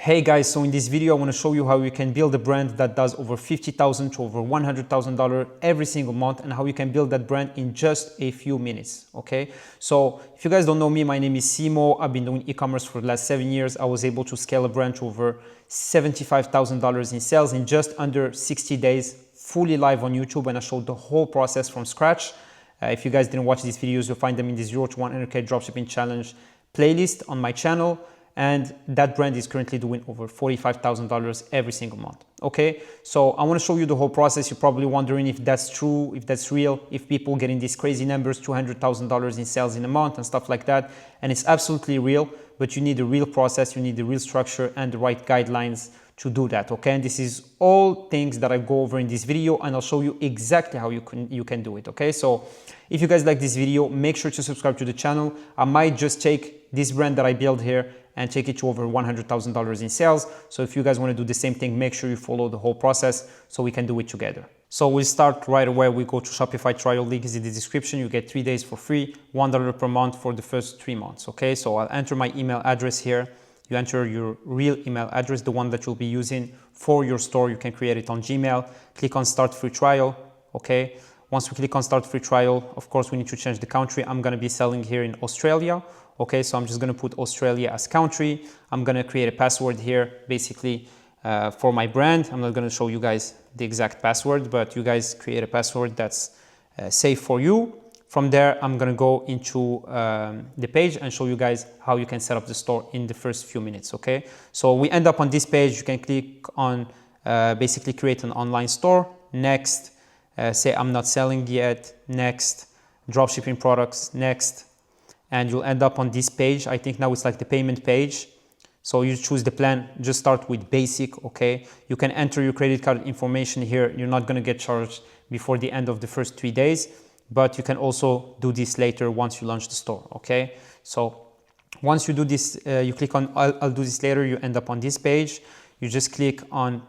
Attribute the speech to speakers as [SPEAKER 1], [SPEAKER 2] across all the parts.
[SPEAKER 1] Hey guys, so in this video I want to show you how you can build a brand that does over $50,000 to over $100,000 every single month, and how you can build that brand in just a few minutes. Okay, so if you guys don't know me, my name is Simo. I've been doing e-commerce for the last 7 years. I was able to scale a brand to over $75,000 in sales in just under 60 days, fully live on YouTube, and I showed the whole process from scratch. If you guys didn't watch these videos, you'll find them in the 0 to 100K Dropshipping Challenge playlist on my channel. And that brand is currently doing over $45,000 every single month. Okay, so I want to show you the whole process. You're probably wondering if that's true, if that's real, if people getting these crazy numbers, $200,000 in sales in a month and stuff like that. And it's absolutely real, but you need a real process, you need the real structure and the right guidelines to do that. Okay, and this is all things that I go over in this video, and I'll show you exactly how you can do it. Okay, so if you guys like this video, make sure to subscribe to the channel. I might just take this brand that I built here and take it to over $100,000 in sales. So if you guys want to do the same thing, make sure you follow the whole process so we can do it together. So we start right away. We go to Shopify trial, link is in the description. You get 3 days for free, $1 per month for the first 3 months. Okay, so I'll enter my email address here. You enter your real email address, the one that you'll be using for your store. You can create it on Gmail. Click on start free trial. Okay, once we click on start free trial, of course we need to change the country. I'm going to be selling here in Australia. Okay, so I'm just going to put Australia as country. I'm going to create a password here, basically for my brand. I'm not going to show you guys the exact password, but you guys create a password that's safe for you. From there, I'm going to go into the page and show you guys how you can set up the store in the first few minutes. Okay, so we end up on this page. You can click on basically create an online store. Next, say I'm not selling yet. Next, dropshipping products. Next. And you'll end up on this page. I think now it's like the payment page. So you choose the plan, just start with basic. Okay, you can enter your credit card information here. You're not going to get charged before the end of the first 3 days, but you can also do this later once you launch the store. Okay, so once you do this, you click on I'll do this later. You end up on this page. You just click on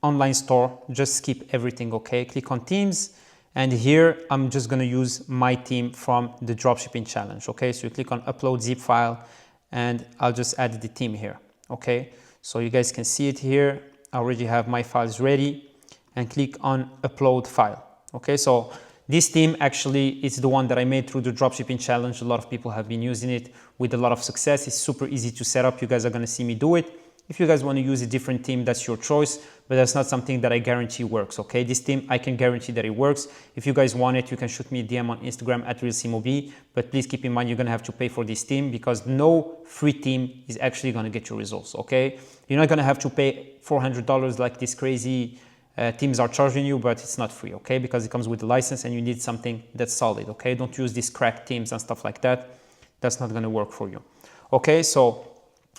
[SPEAKER 1] online store, just skip everything. Okay, click on themes. And here, I'm just going to use my theme from the dropshipping challenge. Okay, so you click on upload zip file and I'll just add the theme here. Okay, so you guys can see it here. I already have my files ready, and click on upload file. Okay, so this theme actually is the one that I made through the dropshipping challenge. A lot of people have been using it with a lot of success. It's super easy to set up. You guys are going to see me do it. If you guys want to use a different theme, that's your choice, but that's not something that I guarantee works. Okay, this theme, I can guarantee that it works. If you guys want it, you can shoot me a DM on Instagram at RealSimoB, but please keep in mind, you're going to have to pay for this theme, because no free theme is actually going to get you results. Okay, you're not going to have to pay $400 like these crazy teams are charging you, but it's not free. Okay, because it comes with a license and you need something that's solid. Okay, don't use these cracked themes and stuff like that. That's not going to work for you. Okay, so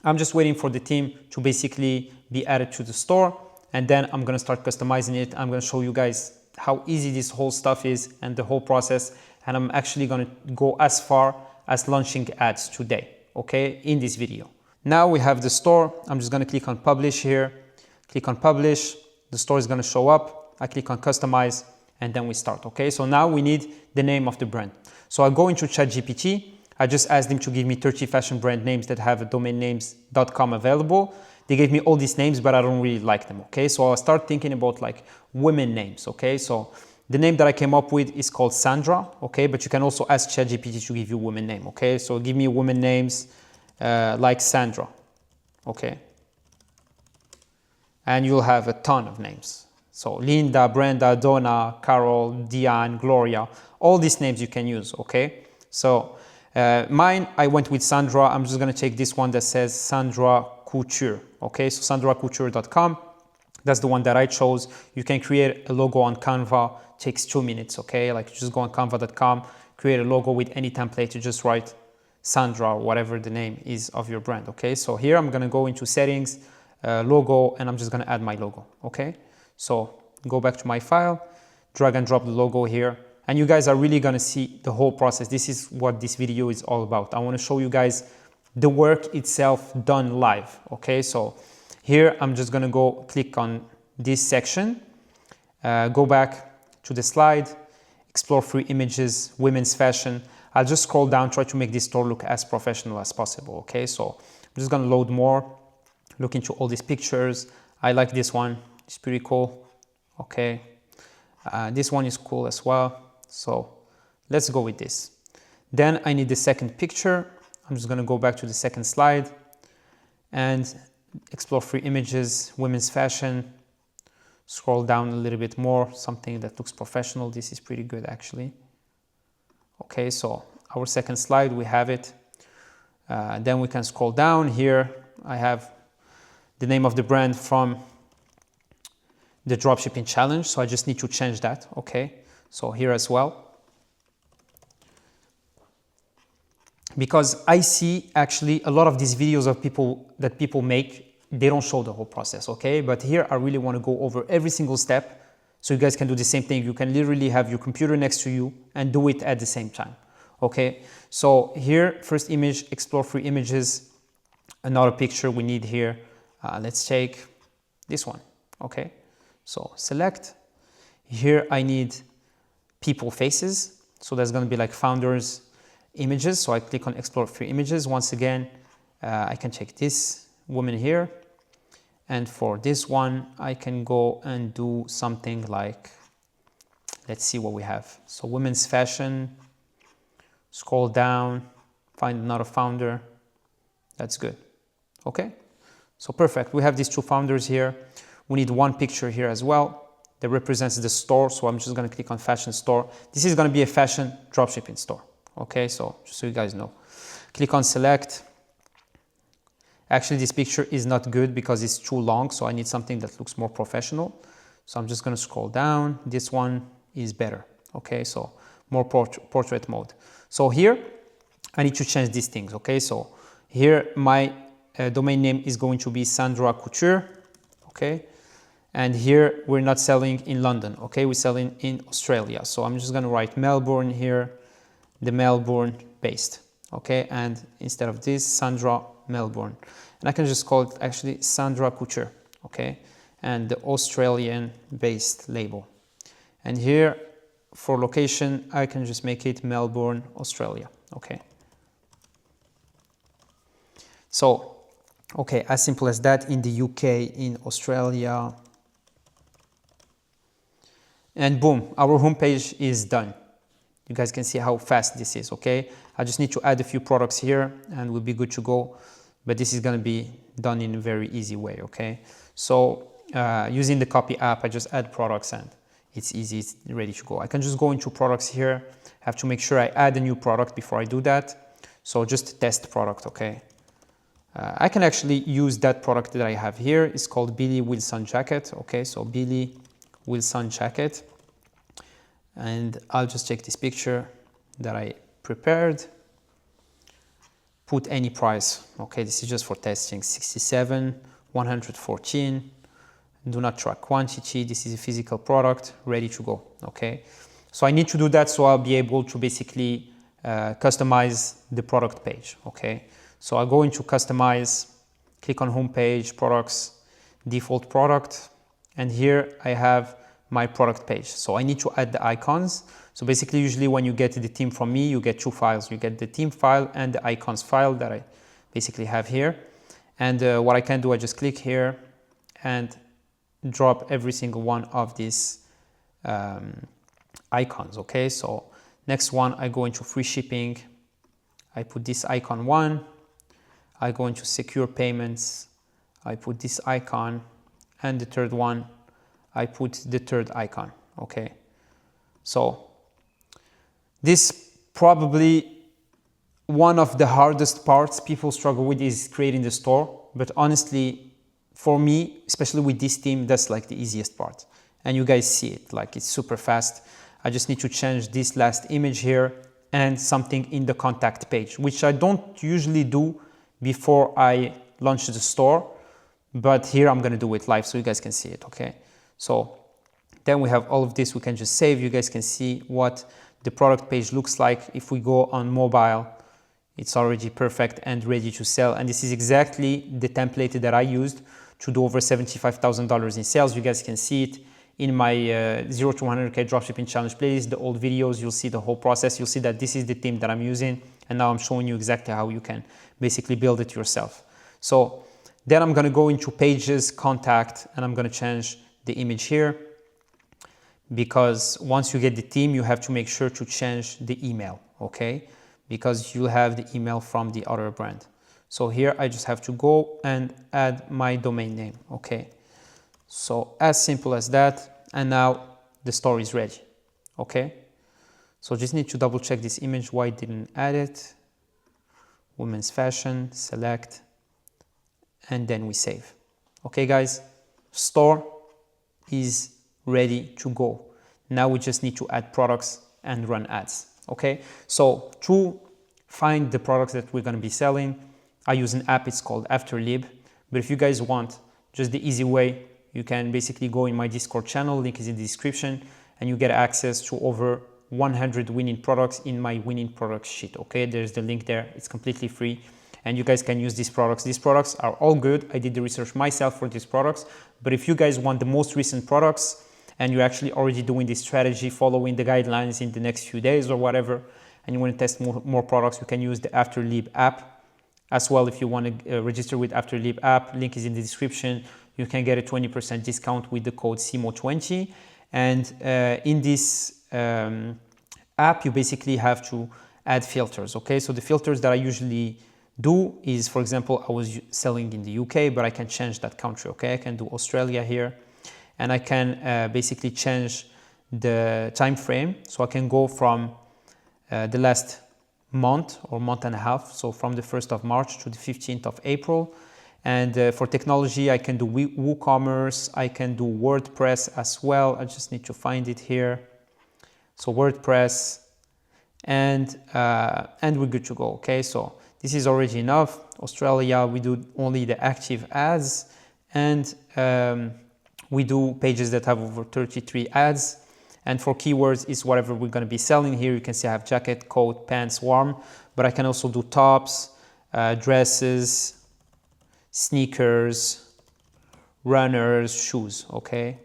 [SPEAKER 1] I'm just waiting for the theme to basically be added to the store, and then I'm going to start customizing it. I'm going to show you guys how easy this whole stuff is and the whole process, and I'm actually going to go as far as launching ads today, okay, in this video. Now we have the store. I'm just going to click on publish here, click on publish. The store is going to show up. I click on customize, and then we start. Okay, so now we need the name of the brand. So I go into ChatGPT. I just asked them to give me 30 fashion brand names that have a domain names.com available. They gave me all these names, but I don't really like them. Okay, so I'll start thinking about like women names. Okay, so the name that I came up with is called Sandra. Okay, but you can also ask ChatGPT to give you a woman name. Okay, so give me women names like Sandra. Okay, and you'll have a ton of names. So Linda, Brenda, Donna, Carol, Diane, Gloria, all these names you can use. Okay, so mine, I went with Sandra. I'm just going to take this one that says Sandra Couture. Okay, so sandracouture.com. That's the one that I chose. You can create a logo on Canva. It takes 2 minutes. Okay, like just go on canva.com, create a logo with any template. You just write Sandra or whatever the name is of your brand. Okay, so here I'm going to go into settings, logo, and I'm just going to add my logo. Okay, so go back to my file, drag and drop the logo here. And you guys are really going to see the whole process. This is what this video is all about. I want to show you guys the work itself done live. Okay, so here I'm just going to go click on this section, go back to the slide, explore free images, women's fashion. I'll just scroll down, try to make this store look as professional as possible. Okay, so I'm just going to load more. look into all these pictures. I like this one, it's pretty cool. Okay, this one is cool as well. So let's go with this. Then I need the second picture. I'm just gonna go back to the second slide and explore free images, women's fashion. Scroll down a little bit more, something that looks professional. This is pretty good actually. Okay, so our second slide, we have it. Then we can scroll down here. I have the name of the brand from the dropshipping challenge. So I just need to change that. Okay, so here as well. Because I see actually a lot of these videos of people make, they don't show the whole process, okay? But here I really want to go over every single step so you guys can do the same thing. You can literally have your computer next to you and do it at the same time, okay? So here, first image, explore free images. Another picture we need here. Let's take this one, okay? So select. Here I need people faces. So that's going to be like founders images. So I click on explore free images. Once again, I can check this woman here. And for this one, I can go and do something like, let's see what we have. So women's fashion, scroll down, find another founder. That's good. Okay. So perfect. We have these two founders here. We need one picture here as well that represents the store. So I'm just going to click on fashion store. This is going to be a fashion dropshipping store. Okay. So just so you guys know, click on select. Actually, this picture is not good because it's too long. So I need something that looks more professional. So I'm just going to scroll down. This one is better. Okay. So more portrait mode. So here I need to change these things. Okay. So here my domain name is going to be Sandra Couture. Okay. And here we're not selling in London. Okay. We're selling in Australia. So I'm just going to write Melbourne here, the Melbourne based. Okay. And instead of this, Sandra Melbourne. And I can just call it actually Sandra Couture. Okay. And the Australian based label. And here for location, I can just make it Melbourne, Australia. Okay. So, okay, as simple as that. In the UK, in Australia. And boom, our homepage is done. You guys can see how fast this is, okay? I just need to add a few products here and we'll be good to go. But this is going to be done in a very easy way, okay? So using the copy app, I just add products and it's easy, it's ready to go. I can just go into products here. I have to make sure I add a new product before I do that. So just test product, okay? I can actually use that product that I have here. It's called Billy Wilson jacket, okay? So Billy Wilson jacket. And I'll just check this picture that I prepared. Put any price, okay? This is just for testing. 67, 114. Do not track quantity. This is a physical product, ready to go, okay? So I need to do that so I'll be able to basically customize the product page, okay? So I'll go into customize, click on homepage, products, default product, and here I have my product page. So I need to add the icons. So basically, usually when you get the theme from me, you get two files. You get the theme file and the icons file that I basically have here. And what I can do, I just click here and drop every single one of these icons, okay? So next one, I go into free shipping. I put this icon one. I go into secure payments. I put this icon. And the third one, I put the third icon, okay? So this probably one of the hardest parts people struggle with is creating the store. But honestly, for me, especially with this theme, that's like the easiest part. And you guys see it, like it's super fast. I just need to change this last image here and something in the contact page, which I don't usually do before I launch the store. But here I'm going to do it live so you guys can see it, okay? So then we have all of this. We can just save. You guys can see what the product page looks like. If we go on mobile, it's already perfect and ready to sell. And this is exactly the template that I used to do over $75,000 in sales. You guys can see it in my 0 to 100K dropshipping challenge playlist, the old videos. You'll see the whole process. You'll see that this is the theme that I'm using. And now I'm showing you exactly how you can basically build it yourself. So Then I'm going to go into pages, contact, and I'm going to change the image here, because once you get the theme, you have to make sure to change the email, okay? Because you have the email from the other brand. So here I just have to go and add my domain name, okay? So as simple as that, and now the store is ready, okay? So just need to double check this image, why I didn't add it. Women's fashion, select, and then we save. Okay guys, store is ready to go. Now we just need to add products and run ads, okay? So to find the products that we're gonna be selling, I use an app, it's called Afterlib. But if you guys want just the easy way, you can basically go in my Discord channel, link is in the description, and you get access to over 100 winning products in my winning products sheet, okay? There's the link there, it's completely free, and you guys can use these products. These products are all good. I did the research myself for these products, but if you guys want the most recent products and you're actually already doing this strategy, following the guidelines in the next few days or whatever, and you want to test more products, you can use the Afterlib app as well. If you want to register with Afterlib app, link is in the description. You can get a 20% discount with the code SIMO20. And in this app, you basically have to add filters, okay? So the filters that I usually do is, for example, I was selling in the UK, but I can change that country, okay? I can do Australia here, and I can basically change the time frame. So I can go from the last month or month and a half, so from the 1st of March to the 15th of April. And for technology, I can do WooCommerce, I can do WordPress as well. I just need to find it here. So WordPress, and we're good to go, okay? So this is already enough. Australia, we do only the active ads, and we do pages that have over 33 ads. And for keywords is whatever we're going to be selling here. You can see I have jacket, coat, pants, warm, but I can also do tops, dresses, sneakers, runners, shoes, okay?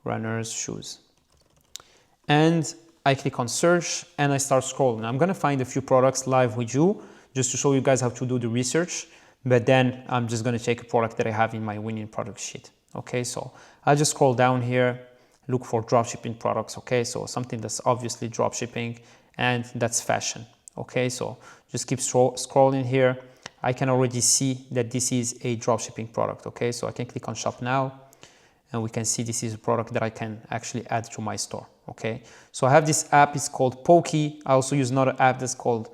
[SPEAKER 1] Runners, shoes. And I click on search and I start scrolling. I'm gonna find a few products live with you just to show you guys how to do the research, but then I'm just gonna take a product that I have in my winning product sheet, okay? So I'll just scroll down here, look for dropshipping products, okay? So something that's obviously dropshipping, and that's fashion, okay? So just keep scrolling here. I can already see that this is a dropshipping product, okay? So I can click on shop now, and we can see this is a product that I can actually add to my store, okay? So I have this app, it's called Pokey. I also use another app that's called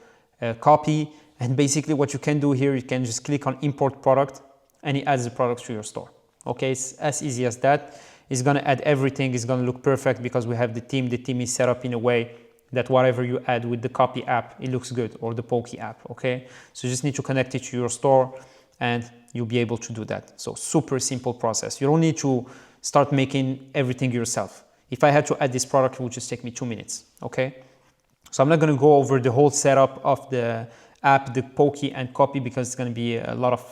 [SPEAKER 1] Copy, and basically what you can do here, you can just click on import product, and it adds the product to your store, okay? It's as easy as that. It's gonna add everything, it's gonna look perfect because we have the theme is set up in a way that whatever you add with the Copy app, it looks good, or the Pokey app, okay? So you just need to connect it to your store and you'll be able to do that. So super simple process. You don't need to start making everything yourself. If I had to add this product, it would just take me 2 minutes, okay? So I'm not gonna go over the whole setup of the app, the Pokey and Copy, because it's gonna be a lot of,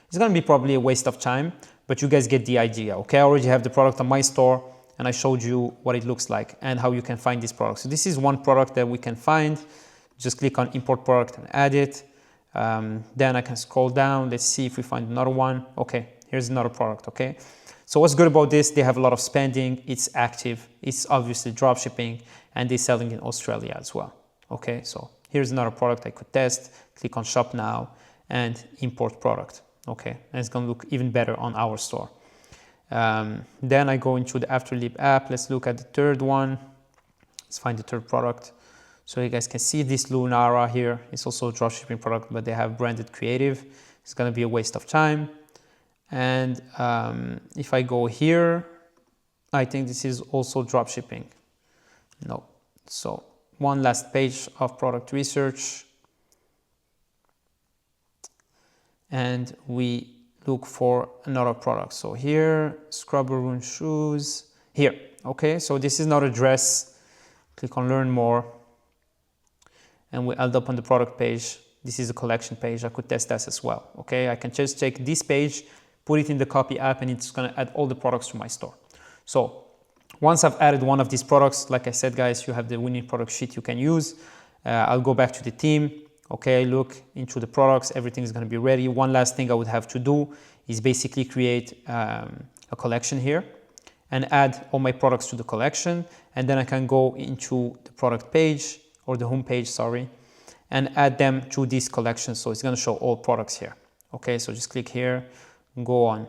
[SPEAKER 1] it's gonna be probably a waste of time, but you guys get the idea, okay? I already have the product on my store, and I showed you what it looks like and how you can find this product. So this is one product that we can find. Just click on import product and add it. Then I can scroll down. Let's see if we find another one. Okay, here's another product, okay? So what's good about this, they have a lot of spending, it's active, it's obviously drop shipping, and they're selling in Australia as well, okay? So here's another product I could test. Click on shop now and import product, okay? And it's gonna look even better on our store. Then I go into the Afterlib app. Let's look at the third one. Let's find the third product. So you guys can see this Lunara here. It's also a dropshipping product, but they have branded creative. It's going to be a waste of time. And if I go here, I think this is also dropshipping. No. So one last page of product research. And we look for another product. So here, scrub maroon shoes, here, okay? So this is not a dress. Click on learn more. And we end up on the product page. This is a collection page. I could test that as well, okay? I can just take this page, put it in the Copy app, and it's gonna add all the products to my store. So once I've added one of these products, like I said, guys, you have the winning product sheet you can use. I'll go back to the theme. Okay, look into the products, everything is going to be ready. One last thing I would have to do is basically create a collection here and add all my products to the collection. And then I can go into the product page or the home page, sorry, and add them to this collection. So it's going to show all products here. Okay, so just click here, go on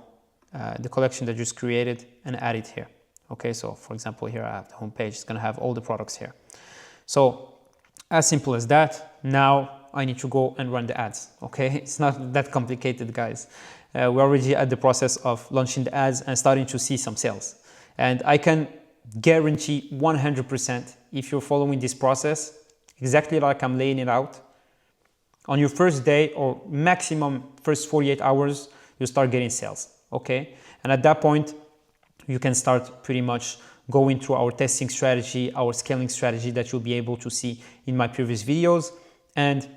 [SPEAKER 1] the collection that you just created and add it here. Okay, so for example, here I have the home page. It's going to have all the products here. So as simple as that. Now I need to go and run the ads. Okay, it's not that complicated, guys. We're already at the process of launching the ads and starting to see some sales. And I can guarantee 100% if you're following this process, exactly like I'm laying it out, on your first day or maximum first 48 hours, you start getting sales. Okay, and at that point, you can start pretty much going through our testing strategy, our scaling strategy that you'll be able to see in my previous videos and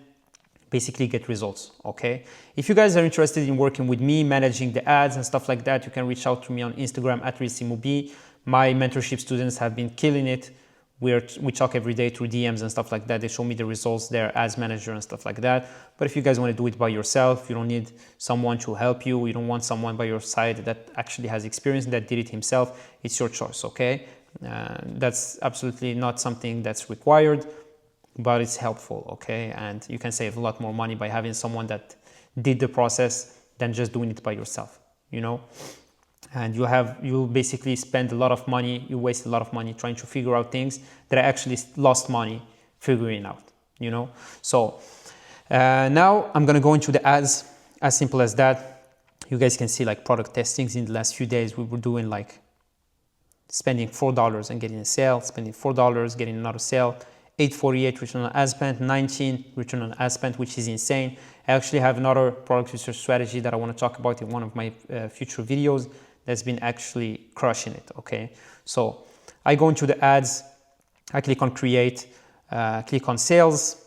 [SPEAKER 1] basically get results. Okay, if you guys are interested in working with me, managing the ads and stuff like that, you can reach out to me on Instagram at RealSimoB. My mentorship students have been killing it. We talk every day through DMs and stuff like that. They show me the results there as manager and stuff like that. But if you guys want to do it by yourself, you don't need someone to help you. You don't want someone by your side that actually has experience, that did it himself. It's your choice, okay? That's absolutely not something that's required, but it's helpful, okay? And you can save a lot more money by having someone that did the process than just doing it by yourself, you know? And you'll basically spend a lot of money, you waste a lot of money trying to figure out things that I actually lost money figuring out, you know? So now I'm gonna go into the ads, as simple as that. You guys can see like product testings in the last few days. We were doing like spending $4 and getting a sale, spending $4, getting another sale, 848 return on ad spend, 19 return on ad spend, which is insane. I actually have another product research strategy that I want to talk about in one of my future videos that's been actually crushing it, okay? So I go into the ads, I click on create, click on sales,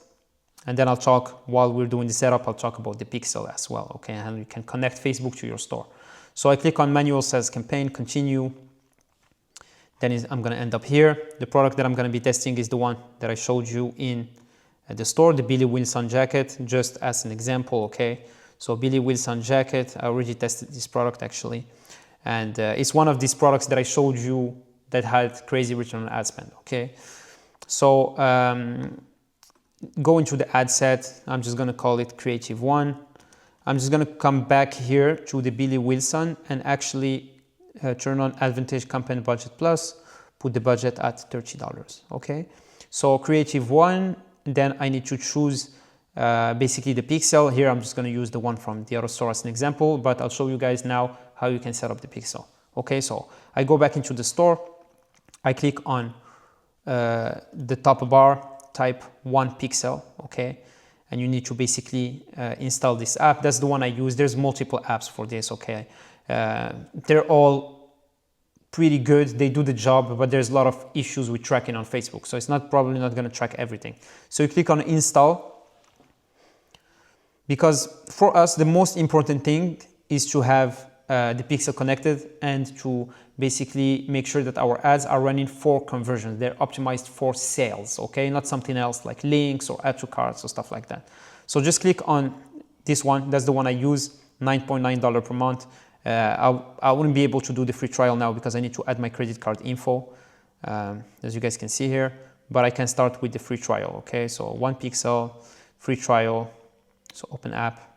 [SPEAKER 1] and then I'll talk, while we're doing the setup, I'll talk about the pixel as well, okay? And you can connect Facebook to your store. So I click on manual sales campaign, continue. Then I'm gonna end up here. The product that I'm gonna be testing is the one that I showed you in the store, the Billy Wilson jacket, just as an example, okay? So Billy Wilson jacket, I already tested this product actually. And it's one of these products that I showed you that had crazy return on ad spend, okay? So go into the ad set. I'm just gonna call it Creative One. I'm just gonna come back here to the Billy Wilson and actually turn on Advantage Campaign Budget Plus, put the budget at $30, okay? So Creative One, then I need to choose basically the pixel. Here I'm just gonna use the one from the other store as an example, but I'll show you guys now how you can set up the pixel. Okay, so I go back into the store, I click on the top bar, type 1 pixel, okay? And you need to basically install this app. That's the one I use. There's multiple apps for this, okay? They're all pretty good. They do the job, but there's a lot of issues with tracking on Facebook. So it's probably not gonna track everything. So you click on install, because for us, the most important thing is to have the pixel connected and to basically make sure that our ads are running for conversion. They're optimized for sales, okay? Not something else like links or add to carts or stuff like that. So just click on this one. That's the one I use, $9.9 per month. I wouldn't be able to do the free trial now because I need to add my credit card info, as you guys can see here, but I can start with the free trial, okay? So 1 pixel, free trial, so open app.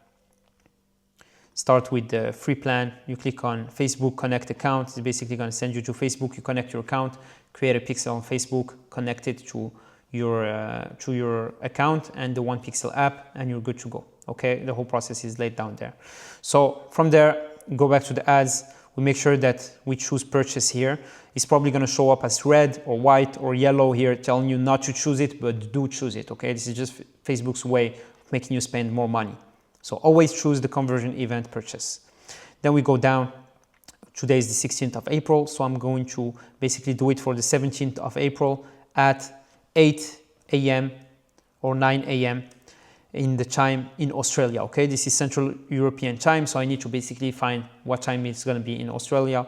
[SPEAKER 1] Start with the free plan. You click on Facebook Connect account. It's basically going to send you to Facebook. You connect your account, create a pixel on Facebook, connect it to your account and the 1 pixel app, and you're good to go. Okay, the whole process is laid down there. So from there, go back to the ads. We make sure that we choose purchase here. It's probably going to show up as red or white or yellow here, telling you not to choose it, but do choose it. Okay, this is just Facebook's way of making you spend more money. So always choose the conversion event purchase. Then we go down. Today is the 16th of April. So I'm going to basically do it for the 17th of April at 8 a.m. or 9 a.m. in the time in Australia. Okay, this is Central European time. So I need to basically find what time it's going to be in Australia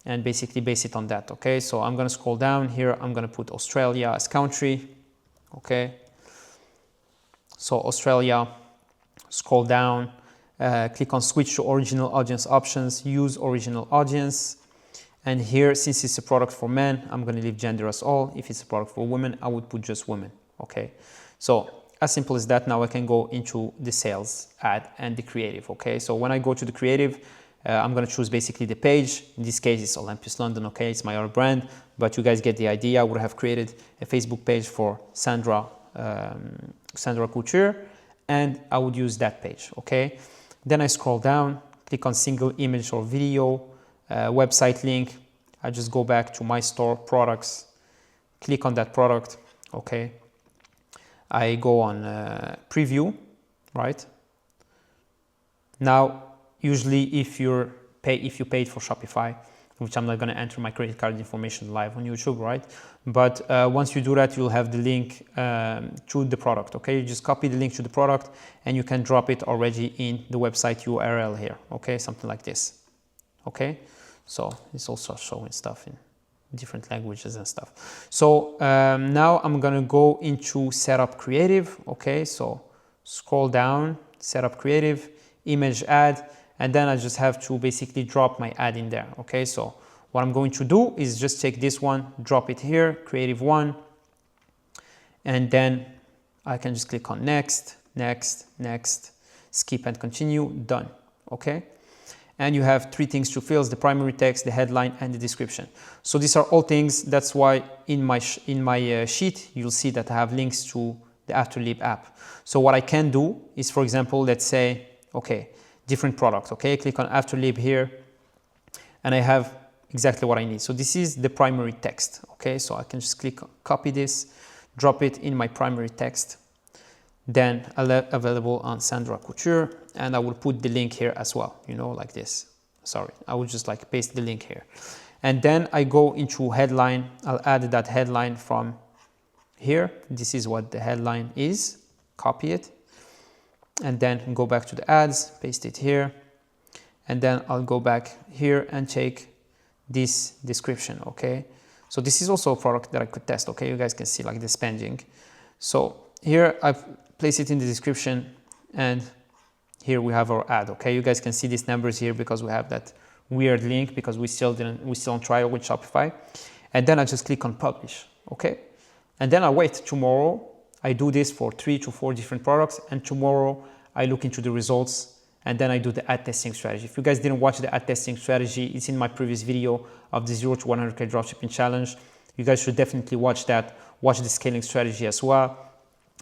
[SPEAKER 1] and basically base it on that. Okay, so I'm going to scroll down here. I'm going to put Australia as country. Okay, so Australia. Scroll down, click on switch to original audience options, use original audience. And here, since it's a product for men, I'm going to leave gender as all. If it's a product for women, I would put just women. Okay. So as simple as that. Now I can go into the sales ad and the creative. Okay. So when I go to the creative, I'm going to choose basically the page. In this case, it's Olympus London. Okay. It's my other brand, but you guys get the idea. I would have created a Facebook page for Sandra Couture, and I would use that page. Okay. Then I scroll down, click on single image or video, website link. I just go back to my store products, click on that product. Okay. I go on preview, right? Now, usually if you paid for Shopify, which I'm not going to enter my credit card information live on YouTube, right? But once you do that, you'll have the link to the product. Okay, you just copy the link to the product and you can drop it already in the website URL here. Okay, something like this. Okay, so it's also showing stuff in different languages and stuff. So now I'm gonna go into setup creative. Okay, so scroll down, setup creative, image ad, and then I just have to basically drop my ad in there. Okay, so what I'm going to do is just take this one, drop it here, creative one, and then I can just click on next, next, next, skip and continue, done. Okay. And you have three things to fill: the primary text, the headline, and the description. So these are all things. That's why in my sheet, you'll see that I have links to the Afterlib app. So what I can do is, for example, let's say, okay, different product. Okay, click on Afterlib here, and I have exactly what I need. So this is the primary text. Okay, so I can just click, copy this, drop it in my primary text. Then available on Sandra Couture, and I will put the link here as well, you know, like this. Sorry, I will just like paste the link here. And then I go into headline. I'll add that headline from here. This is what the headline is. Copy it. And then go back to the ads, paste it here. And then I'll go back here and take this description, okay? So this is also a product that I could test, okay? You guys can see like the spending. So here I've placed it in the description, and here we have our ad. Okay, you guys can see these numbers here because we have that weird link because we still on trial with Shopify. And then I just click on publish. Okay, and then I wait. Tomorrow I do this for 3 to 4 different products, and tomorrow I look into the results, and then I do the ad testing strategy. If you guys didn't watch the ad testing strategy, it's in my previous video of the 0 to 100K dropshipping challenge. You guys should definitely watch that. Watch the scaling strategy as well.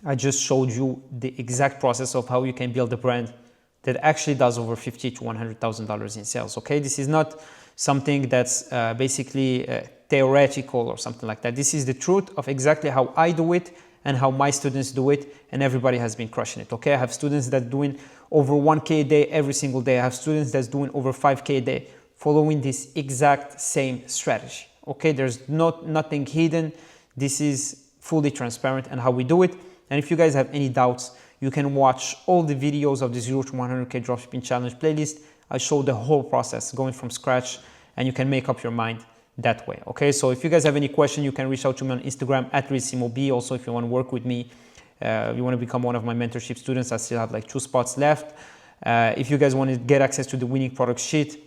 [SPEAKER 1] I just showed you the exact process of how you can build a brand that actually does over $50,000 to $100,000 in sales. Okay, this is not something that's basically theoretical or something like that. This is the truth of exactly how I do it and how my students do it, and everybody has been crushing it. Okay, I have students that are doing over 1K a day every single day. I have students that's doing over 5K a day, following this exact same strategy. Okay, there's nothing hidden. This is fully transparent and how we do it. And if you guys have any doubts, you can watch all the videos of the 0 to 100K dropshipping challenge playlist. I show the whole process going from scratch, and you can make up your mind that way. Okay, so if you guys have any question, you can reach out to me on Instagram at RealSimoB. Also, if you want to work with me, you want to become one of my mentorship students, I still have like 2 spots left. If you guys want to get access to the winning product sheet,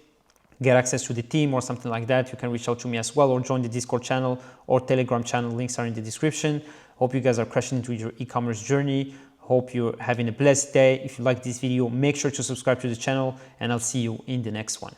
[SPEAKER 1] get access to the team or something like that, you can reach out to me as well, or join the Discord channel or Telegram channel. Links are in the description. Hope you guys are crushing into your e-commerce journey. Hope you're having a blessed day. If you like this video, make sure to subscribe to the channel, and I'll see you in the next one.